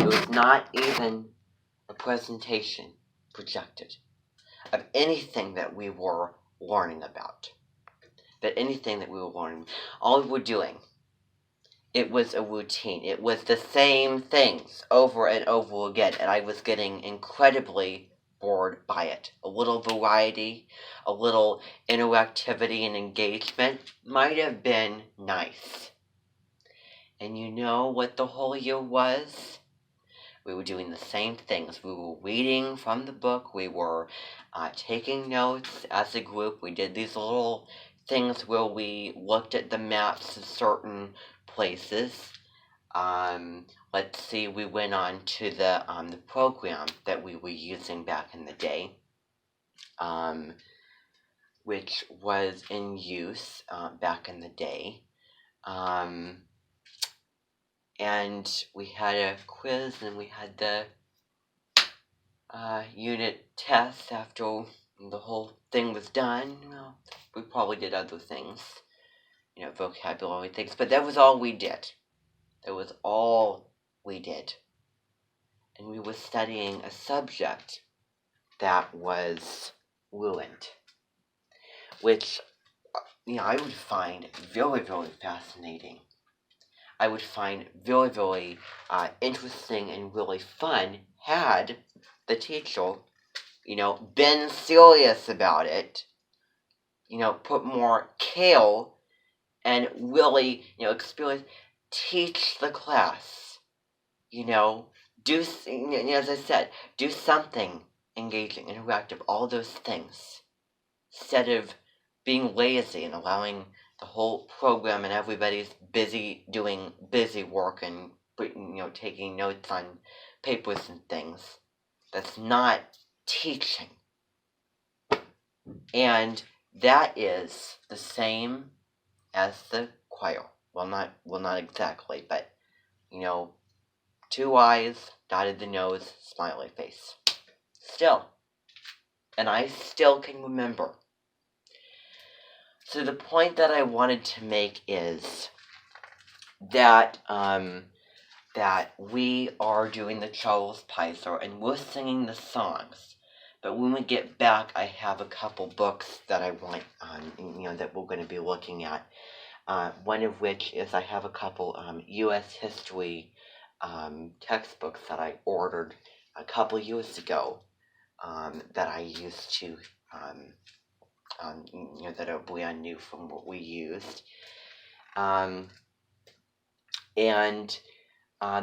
It was not even a presentation projected of anything that we were learning about. All we were doing, it was a routine. It was the same things over and over again, and I was getting incredibly bored by it. A little variety, a little interactivity and engagement might have been nice. And you know what the whole year was? We were doing the same things. We were reading from the book. We were taking notes as a group. We did these little things where we looked at the maps of certain places. Let's see, we went on to the program that we were using back in the day, which was in use back in the day. And we had a quiz, and we had the unit test after the whole thing was done. Well, we probably did other things, vocabulary things, but that was all we did. And we were studying a subject that was ruined, which, I would find very, very fascinating. I would find very, very interesting and really fun had the teacher, been serious about it, put more care and really, experience, teach the class, do, as I said, do something engaging, interactive, all those things, instead of being lazy and allowing the whole program and everybody's busy doing busy work and taking notes on papers and things. That's not teaching. And that is the same as the choir. Well, not exactly, but 2 eyes, dotted the nose, smiley face. Still. And I still can remember. So the point that I wanted to make is that that we are doing the Charles Pizer and we're singing the songs. But when we get back, I have a couple books that I want, that we're going to be looking at. One of which is I have a couple U.S. history textbooks that I ordered a couple years ago that I used to. That are brand new from what we used. And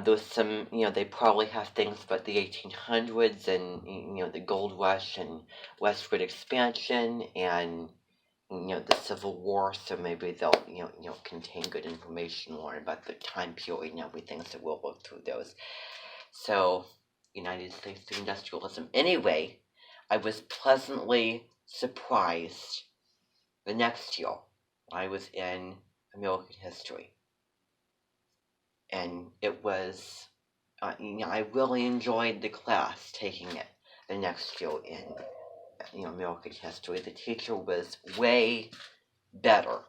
there's some, they probably have things about the 1800s and, the Gold Rush and westward expansion and, the Civil War, so maybe they'll, contain good information more about the time period and everything, so we'll look through those. So, United States through industrialism. Anyway, I was pleasantly surprised the next year I was in American history, and it was I really enjoyed the class taking it the next year in American history. The teacher was way better,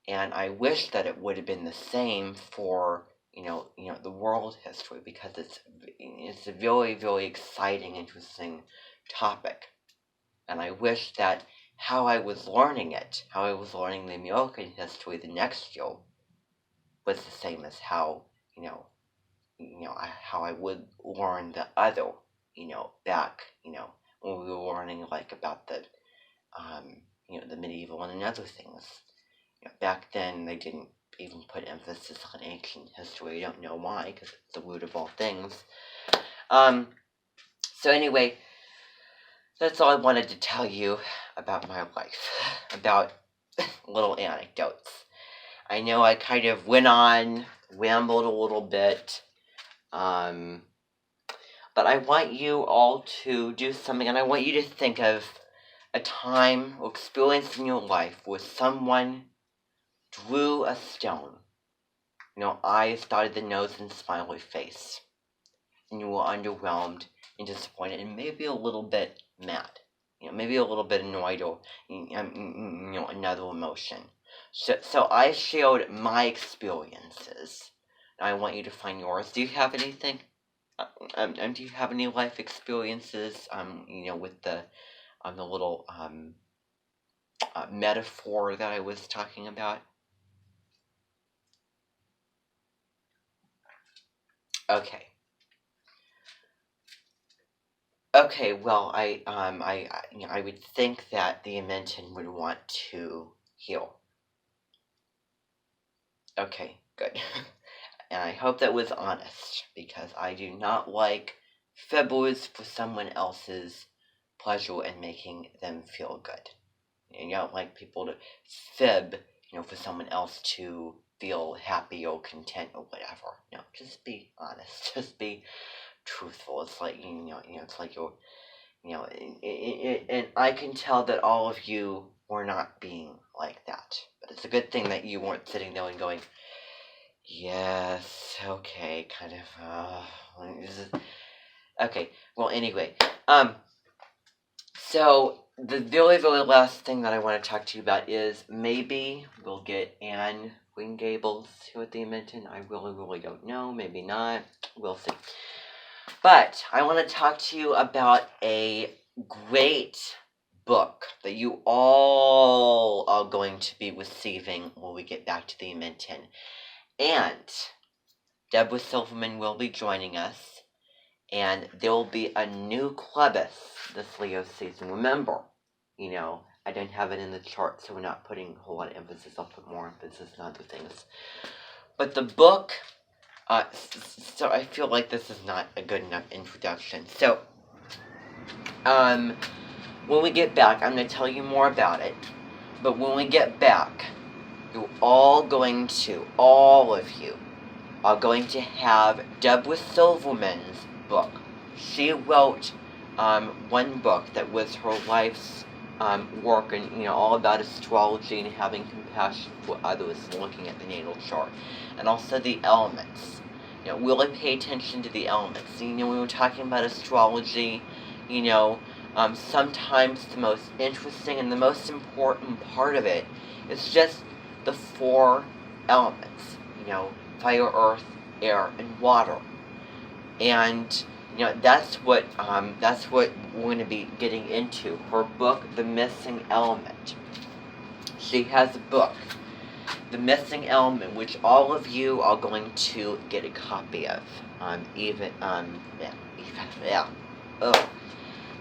and I wish that it would have been the same for the world history, because it's a very, very exciting, interesting topic. And I wish that how I was learning the American history the next year was the same as how, how I would learn the other, back, when we were learning about the, the medieval and other things. Back then they didn't even put emphasis on ancient history. I don't know why, because it's the root of all things. So anyway, that's all I wanted to tell you about my life, about little anecdotes. I know I kind of rambled a little bit, but I want you all to do something, and I want you to think of a time or experience in your life where someone drew a stone, eyes, dotted the nose, and smiley face, and you were underwhelmed and disappointed, and maybe a little bit mad, maybe a little bit annoyed, or another emotion. So I shared my experiences. I want you to find yours. Do you have anything? Do you have any life experiences? With the little metaphor that I was talking about. Okay. Okay. Well, I would think that the Amenton would want to heal. Okay. Good. And I hope that was honest, because I do not like fibbles for someone else's pleasure and making them feel good. And you don't like people to fib, for someone else to feel happy or content or whatever. Just be honest. Just be truthful. It's like it's like you're, and I can tell that all of you were not being like that. But it's a good thing that you weren't sitting there and going, yes, okay, kind of. Okay. Well, anyway, so the very, very last thing that I want to talk to you about is maybe we'll get Anne Green Gables here at the Amenton. I really, really don't know. Maybe not. We'll see. But I want to talk to you about a great book that you all are going to be receiving when we get back to the Amenton. And Deborah Silverman will be joining us. And there will be a new Clubus this Leo season. Remember, I don't have it in the chart, so we're not putting a whole lot of emphasis. I'll put more emphasis on other things. But the book, so I feel like this is not a good enough introduction. So, when we get back, I'm going to tell you more about it. But when we get back, all of you, are going to have Deborah Silverman's book. She wrote one book that was her life's work, and all about astrology and having compassion for others, looking at the natal chart, and also the elements. Really pay attention to the elements. When we're talking about astrology, sometimes the most interesting and the most important part of it is just the 4 elements. Fire, earth, air, and water. And that's what we're going to be getting into. Her book, The Missing Element. She has a book, The Missing Element, which all of you are going to get a copy of.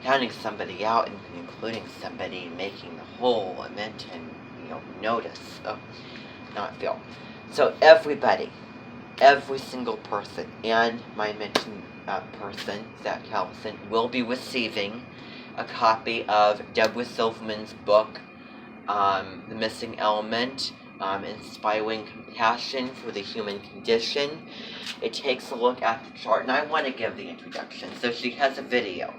Counting somebody out and including somebody making the whole Amenton, notice. Not feel. So everybody, every single person, and my mentioned person, Zach Callison, will be receiving a copy of Deborah Silverman's book, The Missing Element, Inspiring Compassion for the Human Condition. It takes a look at the chart, and I want to give the introduction. So she has a video,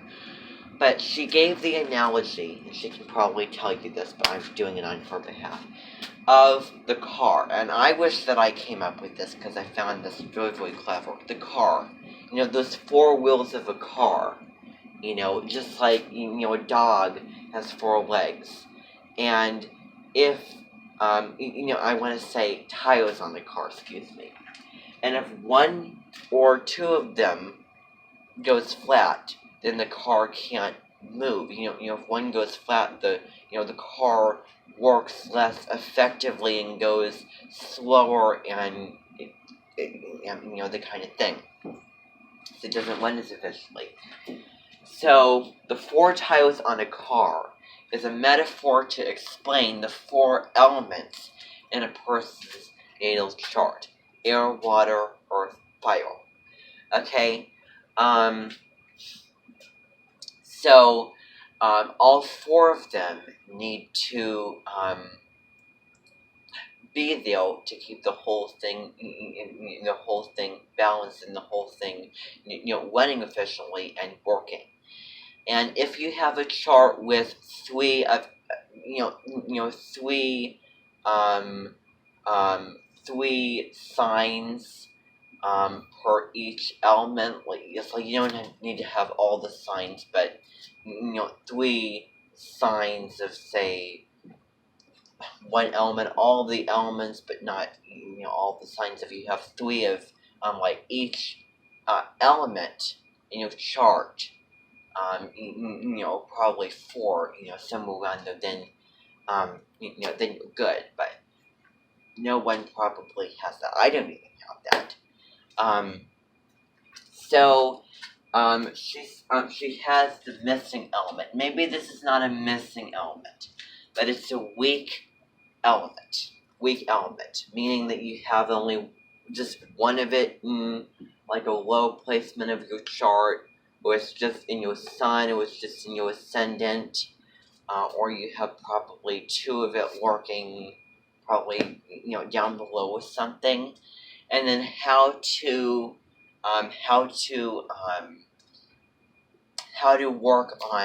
but she gave the analogy, and she can probably tell you this, but I'm doing it on her behalf, of the car. And I wish that I came up with this, because I found this very, very clever. The car. Those 4 wheels of a car. Just like, a dog has 4 legs. And if, I want to say tires on the car, excuse me. And if 1 or 2 of them goes flat, then the car can't move. If one goes flat, the car works less effectively and goes slower, and the kind of thing. So it doesn't run as efficiently. So the 4 tires on a car is a metaphor to explain the 4 elements in a person's natal chart: air, water, earth, fire. Okay. So, all 4 of them need to be there to keep the whole thing, balanced, and the whole thing, running efficiently and working. And if you have a chart with 3 of, 3 signs per each element, it's like you don't need to have all the signs, but 3 signs of, say, one element, all the elements, but not all the signs. If you have 3 of each element in your chart, probably 4, somewhere around there, then then you're good. But no one probably has that. I don't even have that. So she has the missing element. Maybe this is not a missing element, but it's a weak element. Weak element, meaning that you have only just one of it in like a low placement of your chart, or it's just in your sun, or it's just in your ascendant, or you have probably 2 of it working, probably down below or something. And then how to work on